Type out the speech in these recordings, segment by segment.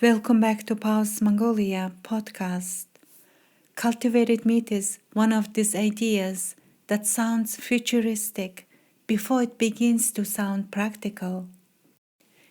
Welcome back to Paws, Mongolia podcast. Cultivated meat is one of these ideas that sounds futuristic before it begins to sound practical.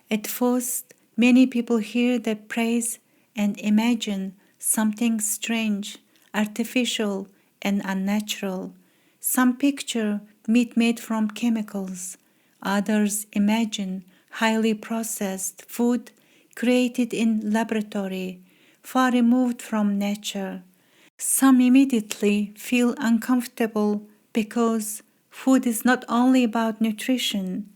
At first, many people hear the praise and imagine something strange, artificial, and unnatural. Some picture meat made from chemicals. Others imagine highly processed food created in laboratory, far removed from nature. Some immediately feel uncomfortable because food is not only about nutrition.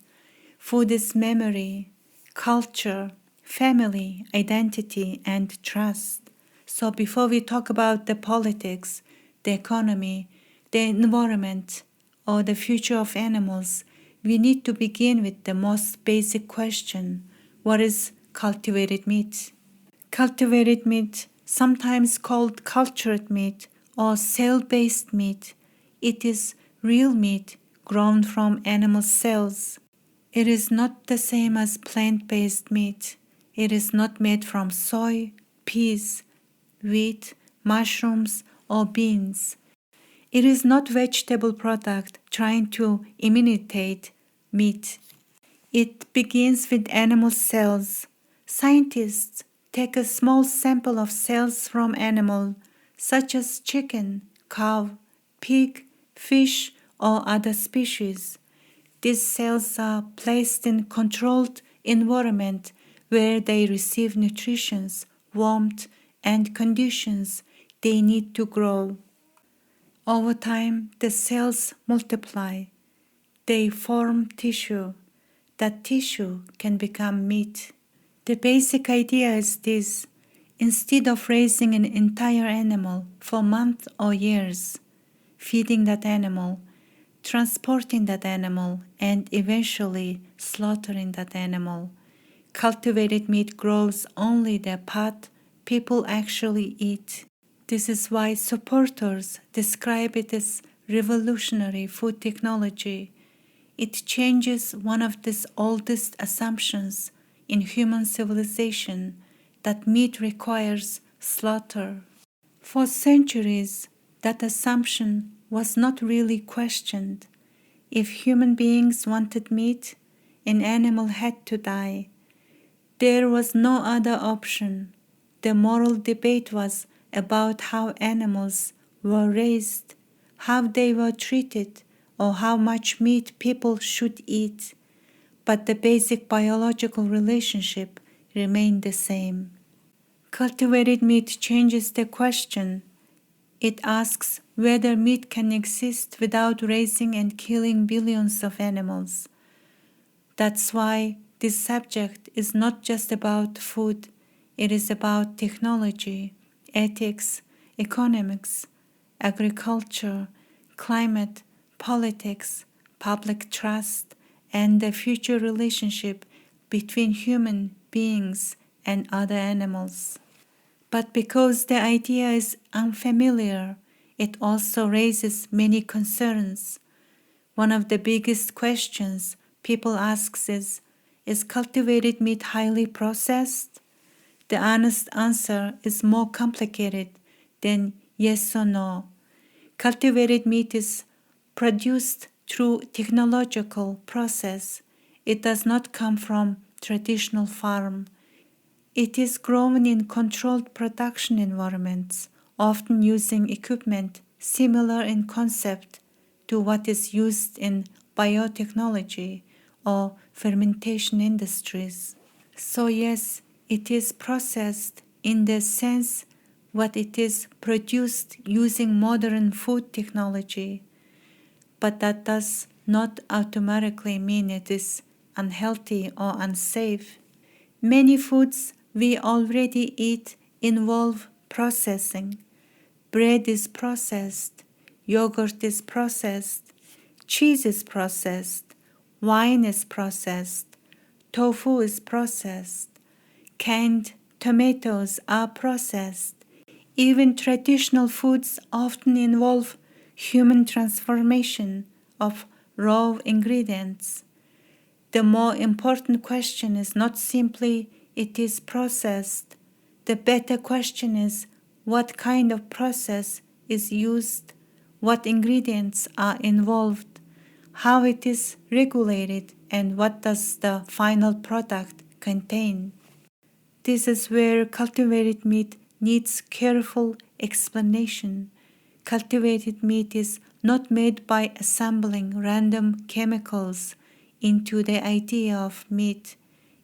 Food is memory, culture, family, identity, and trust. So before we talk about the politics, the economy, the environment, or the future of animals, we need to begin with the most basic question: what is cultivated meat? Cultivated meat, sometimes called cultured meat or cell-based meat, it is real meat grown from animal cells. It is not the same as plant-based meat. It is not made from soy, peas, wheat, mushrooms, or beans. It is not vegetable product trying to imitate meat. It begins with animal cells. Scientists take a small sample of cells from animal, such as chicken, cow, pig, fish, or other species. These cells are placed in controlled environment where they receive nutrition, warmth, and conditions they need to grow. Over time, the cells multiply. They form tissue. That tissue can become meat. The basic idea is this: instead of raising an entire animal for months or years, feeding that animal, transporting that animal, and eventually slaughtering that animal, cultivated meat grows only the part people actually eat. This is why supporters describe it as revolutionary food technology. It changes one of the oldest assumptions in human civilization, that meat requires slaughter. For centuries, that assumption was not really questioned. If human beings wanted meat, an animal had to die. There was no other option. The moral debate was about how animals were raised, how they were treated, or how much meat people should eat. But the basic biological relationship remained the same. Cultivated meat changes the question. It asks whether meat can exist without raising and killing billions of animals. That's why this subject is not just about food, it is about technology, ethics, economics, agriculture, climate, politics, public trust, and the future relationship between human beings and other animals. But because the idea is unfamiliar, it also raises many concerns. One of the biggest questions people ask is cultivated meat highly processed? The honest answer is more complicated than yes or no. Cultivated meat is produced through technological process. It does not come from traditional farm. It is grown in controlled production environments, often using equipment similar in concept to what is used in biotechnology or fermentation industries. So yes, it is processed in the sense what it is produced using modern food technology, but that does not automatically mean it is unhealthy or unsafe. Many foods we already eat involve processing. Bread is processed, yogurt is processed, cheese is processed, wine is processed, tofu is processed, canned tomatoes are processed. Even traditional foods often involve human transformation of raw ingredients. The more important question is not simply it is processed, The better question is what kind of process is used, what ingredients are involved, how it is regulated, and what does the final product contain. This is where cultivated meat needs careful explanation. Cultivated meat is not made by assembling random chemicals into the idea of meat.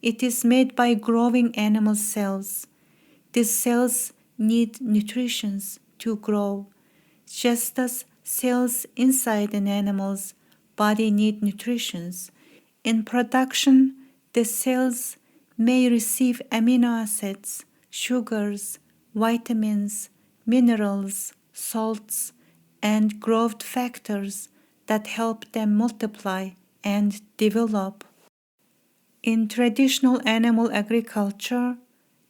It is made by growing animal cells. These cells need nutrition to grow, just as cells inside an animal's body need nutrition. In production, the cells may receive amino acids, sugars, vitamins, minerals, salts, and growth factors that help them multiply and develop. In traditional animal agriculture,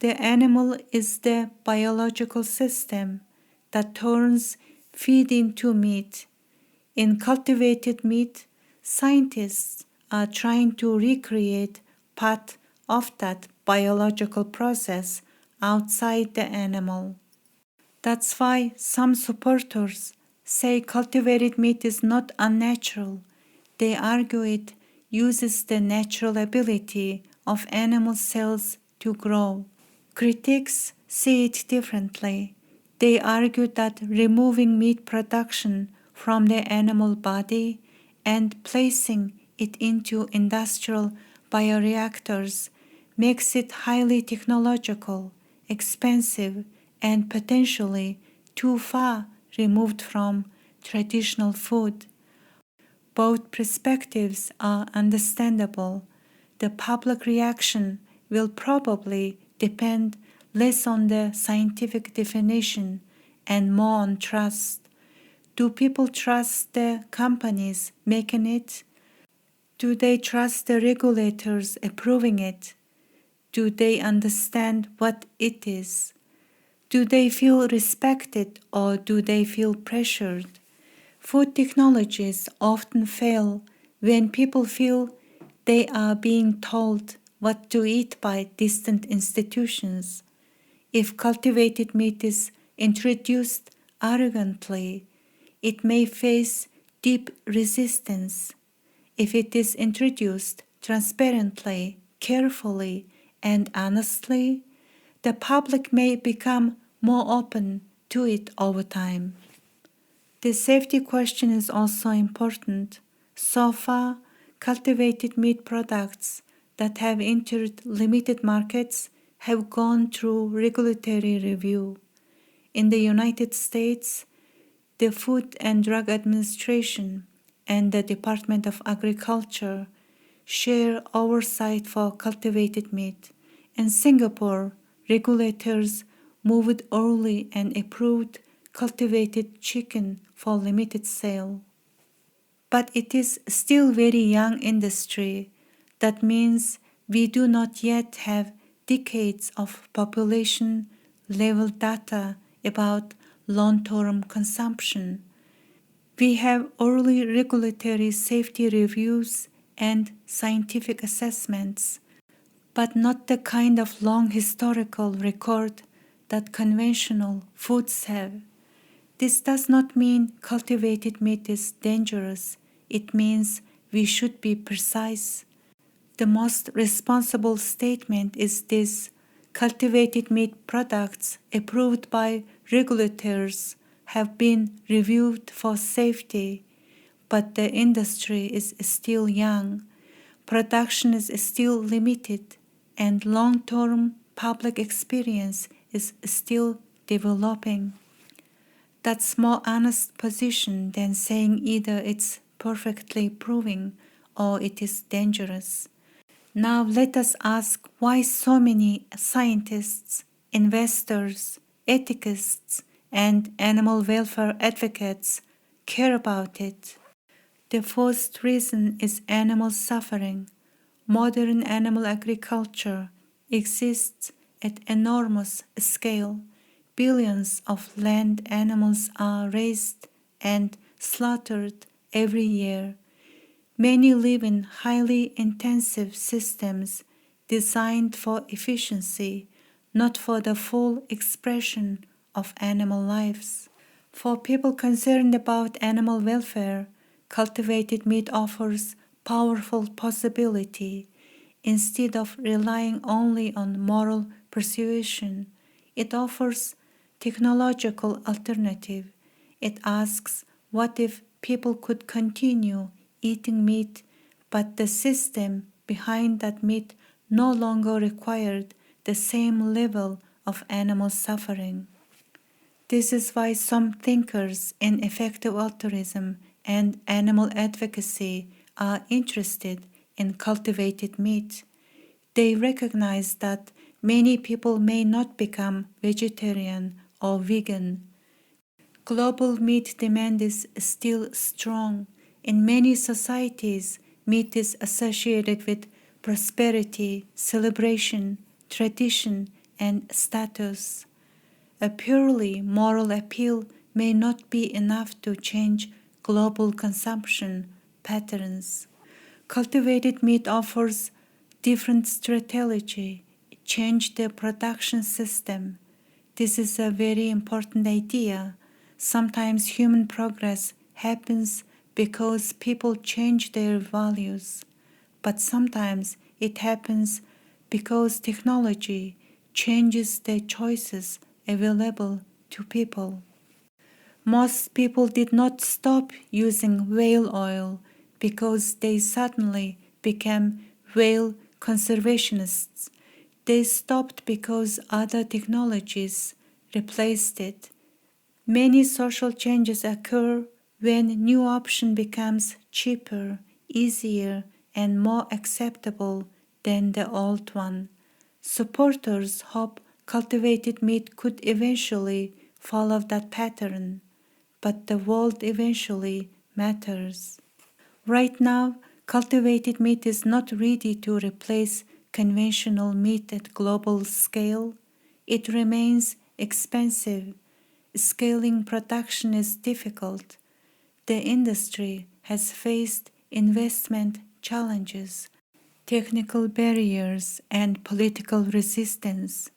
the animal is the biological system that turns feed into meat. In cultivated meat, scientists are trying to recreate part of that biological process outside the animal. That's why some supporters say cultivated meat is not unnatural. They argue it uses the natural ability of animal cells to grow. Critics see it differently. They argue that removing meat production from the animal body and placing it into industrial bioreactors makes it highly technological, expensive, and potentially too far removed from traditional food. Both perspectives are understandable. The public reaction will probably depend less on the scientific definition and more on trust. Do people trust the companies making it? Do they trust the regulators approving it? Do they understand what it is? Do they feel respected or do they feel pressured? Food technologies often fail when people feel they are being told what to eat by distant institutions. If cultivated meat is introduced arrogantly, it may face deep resistance. If it is introduced transparently, carefully, and honestly, the public may become more open to it over time. The safety question is also important. So far, cultivated meat products that have entered limited markets have gone through regulatory review. In the United States, the Food and Drug Administration and the Department of Agriculture share oversight for cultivated meat. In Singapore, regulators moved early and approved cultivated chicken for limited sale. But it is still very young industry. That means we do not yet have decades of population level data about long-term consumption. We have early regulatory safety reviews and scientific assessments, but not the kind of long historical record that conventional foods have. This does not mean cultivated meat is dangerous. It means we should be precise. The most responsible statement is this: cultivated meat products approved by regulators have been reviewed for safety, but the industry is still young, production is still limited, and long-term public experience is still developing. That's more honest position than saying either it's perfectly proving or it is dangerous. Now let us ask why so many scientists, investors, ethicists, and animal welfare advocates care about it. The first reason is animal suffering. Modern animal agriculture exists at enormous scale. Billions of land animals are raised and slaughtered every year. Many live in highly intensive systems designed for efficiency, not for the full expression of animal lives. For people concerned about animal welfare, cultivated meat offers powerful possibility. Instead of relying only on moral persuasion, it offers technological alternative. It asks, what if people could continue eating meat, but the system behind that meat no longer required the same level of animal suffering? This is why some thinkers in effective altruism and animal advocacy are interested in cultivated meat. They recognize that many people may not become vegetarian or vegan. Global meat demand is still strong. In many societies, meat is associated with prosperity, celebration, tradition, and status. A purely moral appeal may not be enough to change global consumption patterns. Cultivated meat offers different strategy, change the production system. This is a very important idea. Sometimes human progress happens because people change their values, but sometimes it happens because technology changes the choices available to people. Most people did not stop using whale oil because they suddenly became whale conservationists. They stopped because other technologies replaced it. Many social changes occur when new option becomes cheaper, easier, and more acceptable than the old one. Supporters hope cultivated meat could eventually follow that pattern, but the world eventually matters. Right now, cultivated meat is not ready to replace conventional meat at global scale. It remains expensive. Scaling production is difficult. The industry has faced investment challenges, technical barriers, and political resistance.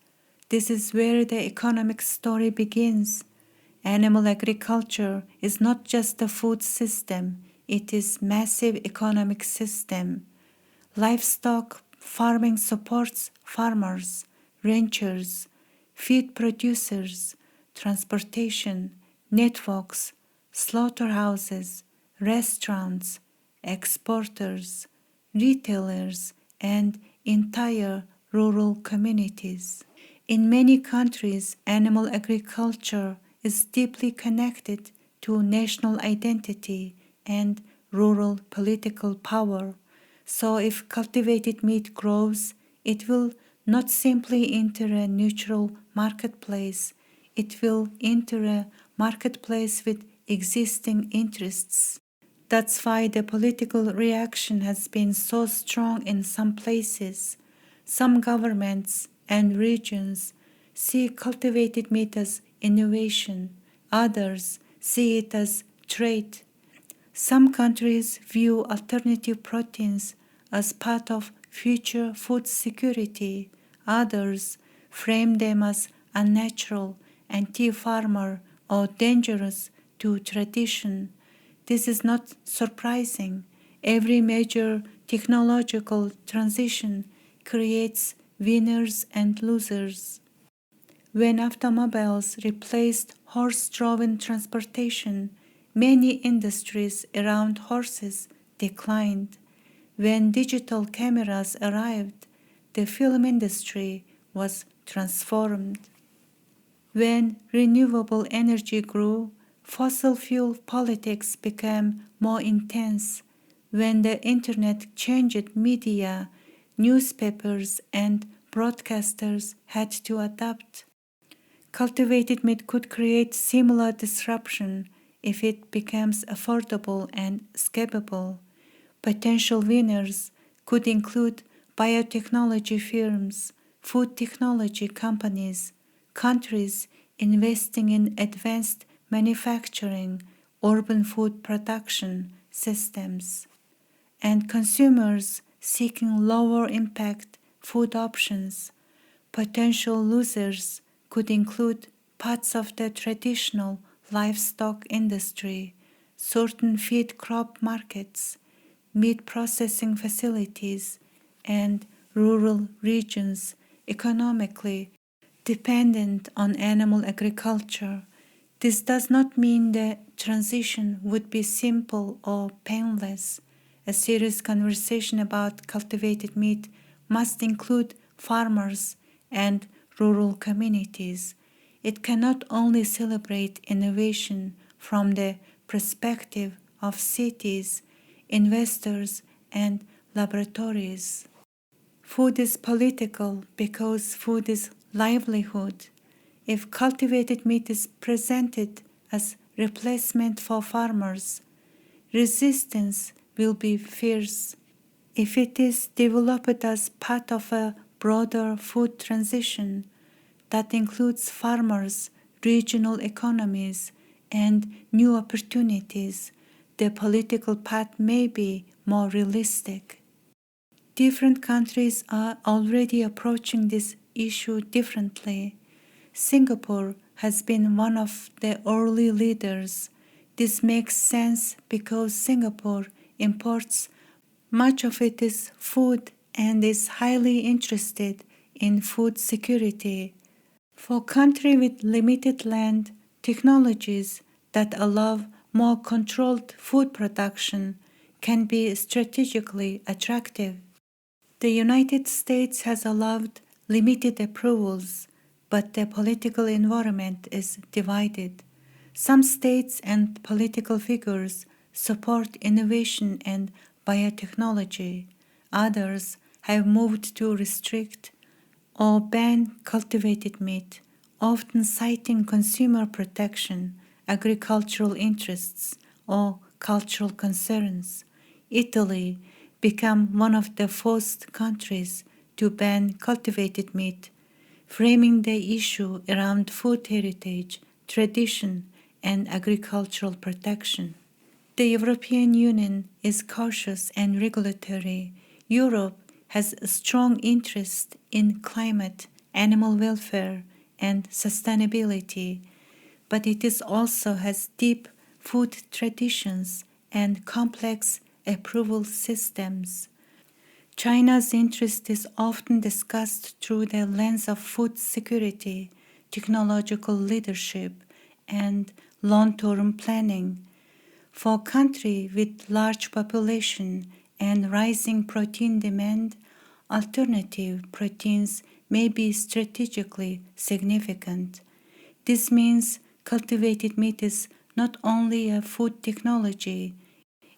This is where the economic story begins. Animal agriculture is not just a food system, it is massive economic system. Livestock farming supports farmers, ranchers, feed producers, transportation, networks, slaughterhouses, restaurants, exporters, retailers, and entire rural communities. In many countries, animal agriculture is deeply connected to national identity and rural political power. So if cultivated meat grows, it will not simply enter a neutral marketplace, it will enter a marketplace with existing interests. That's why the political reaction has been so strong in some places. Some governments and regions see cultivated meat as innovation, others see it as trade. Some countries view alternative proteins as part of future food security, others frame them as unnatural, anti-farmer, or dangerous to tradition. This is not surprising. Every major technological transition creates winners and losers. When automobiles replaced horse-drawn transportation, many industries around horses declined. When digital cameras arrived, the film industry was transformed. When renewable energy grew, fossil fuel politics became more intense. When the internet changed media, newspapers and broadcasters had to adapt. Cultivated meat could create similar disruption if it becomes affordable and scalable. Potential winners could include biotechnology firms, food technology companies, countries investing in advanced manufacturing, urban food production systems, and consumers seeking lower impact food options. Potential losers could include parts of the traditional livestock industry, certain feed crop markets, meat processing facilities, and rural regions economically dependent on animal agriculture. This does not mean the transition would be simple or painless. A serious conversation about cultivated meat must include farmers and rural communities. It cannot only celebrate innovation from the perspective of cities, investors, and laboratories. Food is political because food is livelihood. If cultivated meat is presented as replacement for farmers, resistance will be fierce. If it is developed as part of a broader food transition that includes farmers, regional economies, and new opportunities, the political path may be more realistic. Different countries are already approaching this issue differently. Singapore has been one of the early leaders. This makes sense because Singapore imports much of its food and is highly interested in food security. For countries with limited land, technologies that allow more controlled food production can be strategically attractive. The United States has allowed limited approvals, but the political environment is divided. Some states and political figures support innovation and biotechnology. Others have moved to restrict or ban cultivated meat, often citing consumer protection, agricultural interests, or cultural concerns. Italy became one of the first countries to ban cultivated meat, framing the issue around food heritage, tradition, and agricultural protection. The European Union is cautious and regulatory. Europe has a strong interest in climate, animal welfare, and sustainability, but it is also has deep food traditions and complex approval systems. China's interest is often discussed through the lens of food security, technological leadership, and long-term planning. For countries with large population and rising protein demand, alternative proteins may be strategically significant. This means cultivated meat is not only a food technology,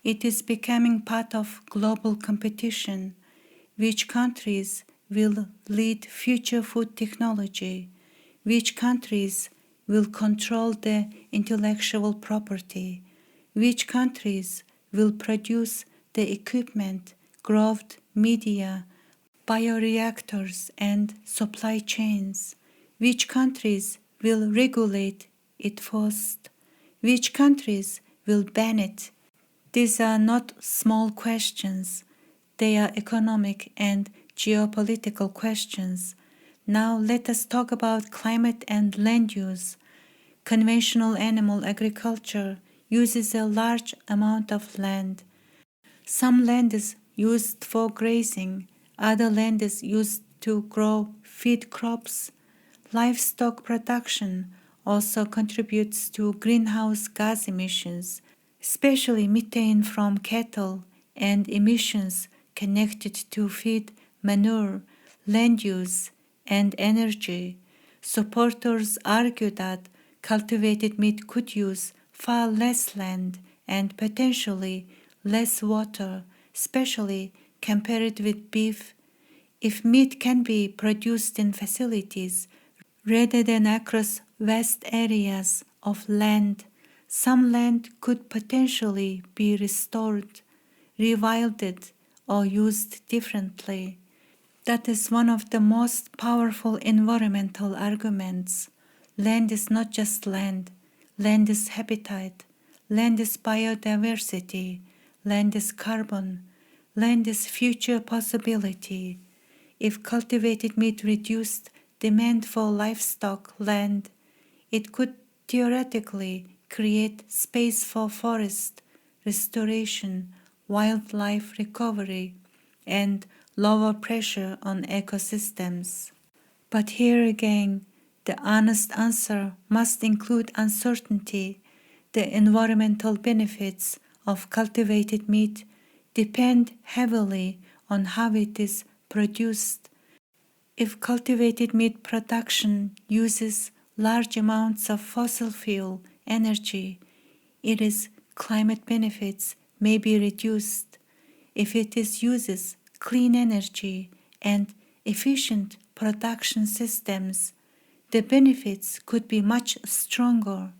it is becoming part of global competition. Which countries will lead future food technology? Which countries will control the intellectual property? Which countries will produce the equipment, growth, media, bioreactors, and supply chains? Which countries will regulate it first? Which countries will ban it? These are not small questions. They are economic and geopolitical questions. Now let us talk about climate and land use. Conventional animal agriculture uses a large amount of land. Some land is used for grazing, other land is used to grow feed crops. Livestock production also contributes to greenhouse gas emissions, especially methane from cattle and emissions connected to feed, manure, land use, and energy. Supporters argue that cultivated meat could use far less land and potentially less water, especially compared with beef. If meat can be produced in facilities rather than across vast areas of land, some land could potentially be restored, rewilded, or used differently. That is one of the most powerful environmental arguments. Land is not just land. Land is habitat. Land is biodiversity. Land is carbon. Land is future possibility. If cultivated meat reduced demand for livestock land, it could theoretically create space for forest restoration, wildlife recovery, and lower pressure on ecosystems. But here again, the honest answer must include uncertainty. The environmental benefits of cultivated meat depend heavily on how it is produced. If cultivated meat production uses large amounts of fossil fuel energy, its climate benefits may be reduced. If it uses clean energy and efficient production systems, the benefits could be much stronger.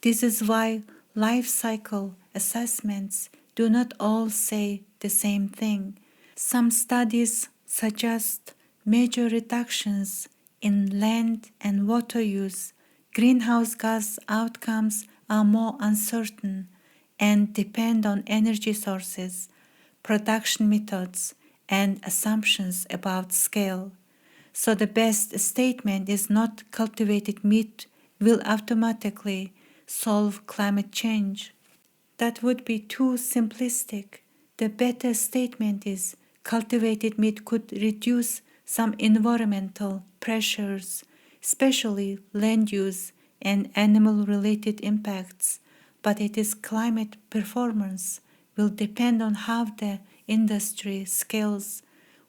This is why life cycle assessments do not all say the same thing. Some studies suggest major reductions in land and water use. Greenhouse gas outcomes are more uncertain and depend on energy sources, production methods, and assumptions about scale. So the best statement is not cultivated meat will automatically solve climate change. That would be too simplistic. The better statement is cultivated meat could reduce some environmental pressures, especially land use and animal-related impacts, but its climate performance will depend on how the industry scales,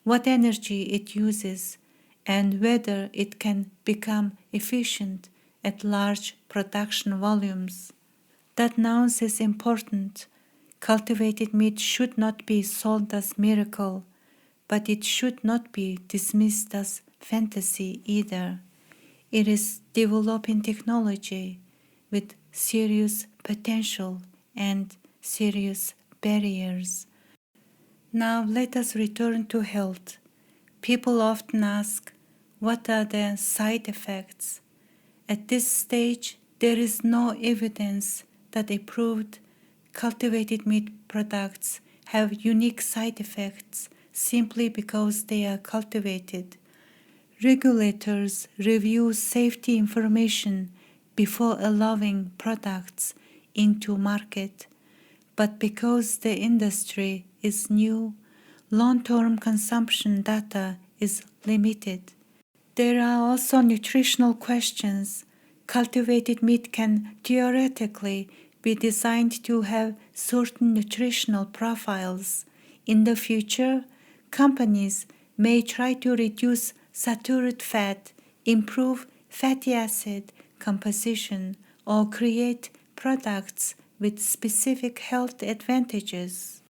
what energy it uses, and whether it can become efficient at large production volumes. That nuance is important. Cultivated meat should not be sold as miracle, but it should not be dismissed as fantasy either. It is developing technology with serious potential and serious barriers. Now let us return to health. People often ask, what are the side effects? At this stage, there is no evidence that approved cultivated meat products have unique side effects simply because they are cultivated. Regulators review safety information before allowing products into market, but because the industry is new, long-term consumption data is limited. There are also nutritional questions. Cultivated meat can theoretically be designed to have certain nutritional profiles. In the future, companies may try to reduce saturated fat, improve fatty acid composition, or create products with specific health advantages.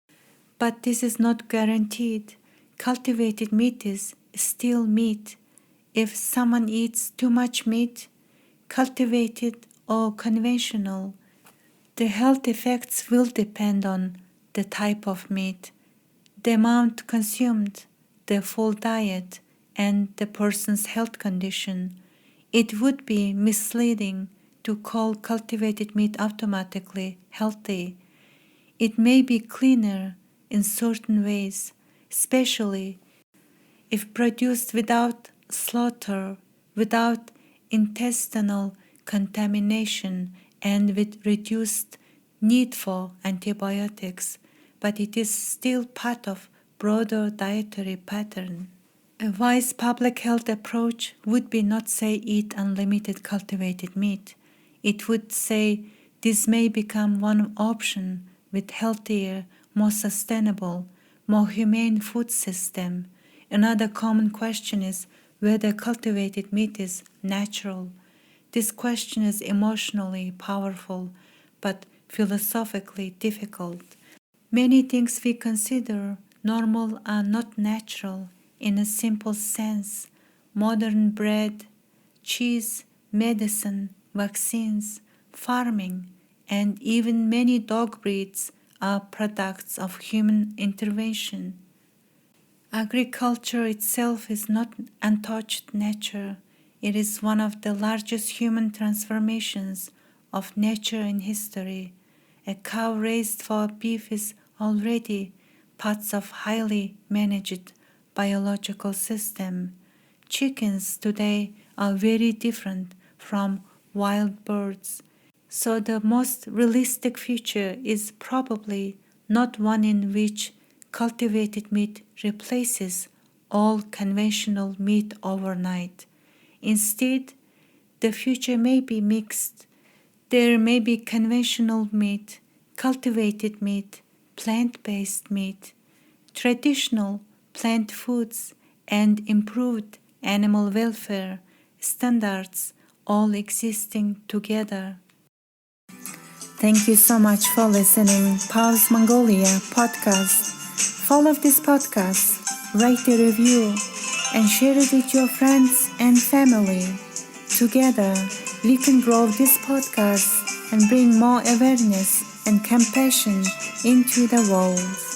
But this is not guaranteed. Cultivated meat is still meat. If someone eats too much meat, cultivated or conventional, the health effects will depend on the type of meat, the amount consumed, the full diet, and the person's health condition. It would be misleading to call cultivated meat automatically healthy. It may be cleaner in certain ways, especially if produced without slaughter, without intestinal contamination, and with reduced need for antibiotics, but it is still part of broader dietary pattern. A wise public health approach would be not say eat unlimited cultivated meat. It would say this may become one option with healthier, more sustainable, more humane food system. Another common question is whether cultivated meat is natural. This question is emotionally powerful, but philosophically difficult. Many things we consider normal are not natural in a simple sense. Modern bread, cheese, medicine, vaccines, farming, and even many dog breeds are products of human intervention. Agriculture itself is not untouched nature. It is one of the largest human transformations of nature in history. A cow raised for beef is already part of highly managed biological system. chickens today are very different from wild birds. So the most realistic future is probably not one in which cultivated meat replaces all conventional meat overnight. Instead, the future may be mixed. There may be conventional meat, cultivated meat, plant-based meat, traditional plant foods, and improved animal welfare standards all existing together. Thank you so much for listening Paws Mongolia podcast. Follow this podcast, write a review, and share it with your friends and family. Together, we can grow this podcast and bring more awareness and compassion into the world.